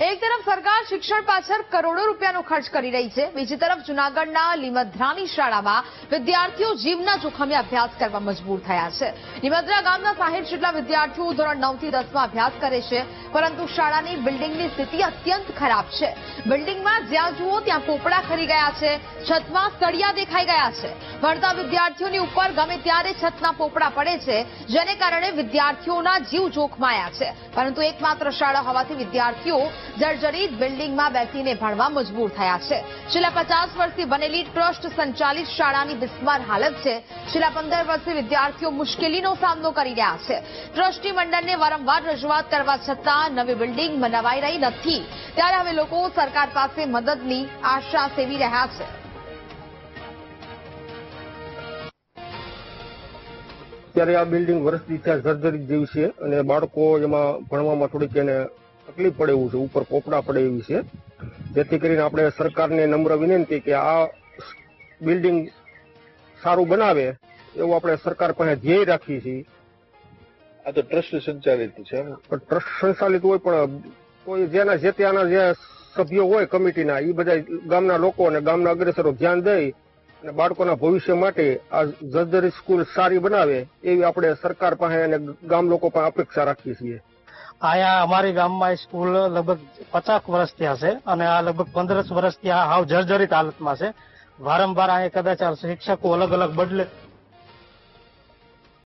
એક તરફ સરકાર શિક્ષણ પાછળ કરોડો રૂપિયાનો ખર્ચ કરી રહી છે, બીજી તરફ જૂનાગઢના લીમધરાની શાળામાં વિદ્યાર્થીઓ જીવના જોખમે અભ્યાસ કરવા મજબૂર થયા છે। લીમધરા ગામના 60 જેટલા વિદ્યાર્થીઓ ધોરણ 9 થી 10માં અભ્યાસ કરે છે, પરંતુ શાળાની બિલ્ડિંગની સ્થિતિ અત્યંત ખરાબ છે। બિલ્ડિંગમાં જ્યાં જુઓ ત્યાં પોપડા ખરી ગયા છે, છતમાં સળિયા દેખાઈ ગયા છે। ભણતા વિદ્યાર્થીઓની ઉપર ગમે ત્યારે છતના પોપડા પડે છે, જેને કારણે વિદ્યાર્થીઓના જીવ જોખમાયા છે। પરંતુ એકમાત્ર શાળા હોવાથી વિદ્યાર્થીઓ જર્જરિત બિલ્ડિંગમાં બેસીને ભણવા મજબૂર થયા છે। છેલ્લા 50 વર્ષથી બનેલી ટ્રસ્ટ સંચાલિત શાળાની બિસ્માર હાલત છે। છેલ્લા 15 વર્ષથી વિદ્યાર્થીઓ મુશ્કેલીનો સામનો કરી રહ્યા છે। ટ્રસ્ટી મંડળને વારંવાર રજૂઆત કરવા છતાં નવી બિલ્ડિંગ બનાવાઈ રહી નથી, ત્યારે હવે લોકો સરકાર પાસે મદદની આશા સેવી રહ્યા છે। ત્યારે આ બિલ્ડિંગ વર્ષથી ત્યાં જર્જરિત જેવી છે અને બાળકો એમાં ભણવામાં થોડીક એને તકલીફ પડે એવું છે, ઉપર પોપડા પડે એવી છે। જેથી કરીને આપણે સરકારને નમ્ર વિનંતી કે આ બિલ્ડિંગ સારું બનાવે એવું આપણે સરકાર પાસે ધ્યેય રાખીએ છીએ। આ તો ટ્રસ્ટ સંચાલિત છે, ટ્રસ્ટ સંચાલિત હોય પણ કોઈ જેના જે ત્યાંના જે સભ્યો હોય કમિટીના એ બધા ગામના લોકો અને ગામના અગ્રેસરો ધ્યાન દઈ અને બાળકોના ભવિષ્ય માટે આ જર્જરિત સ્કૂલ સારી બનાવે એવી આપણે સરકાર પાસે અને ગામ લોકો પાસે અપેક્ષા રાખીએ છીએ। અહીંયા અમારી ગામમાં સ્કૂલ લગભગ 50 વર્ષ થયા છે અને આ લગભગ 15 વર્ષથી આ હાવ જર્જરિત હાલતમાં છે। વારંવાર અહીંયા કદાચ શિક્ષકો અલગ અલગ બદલે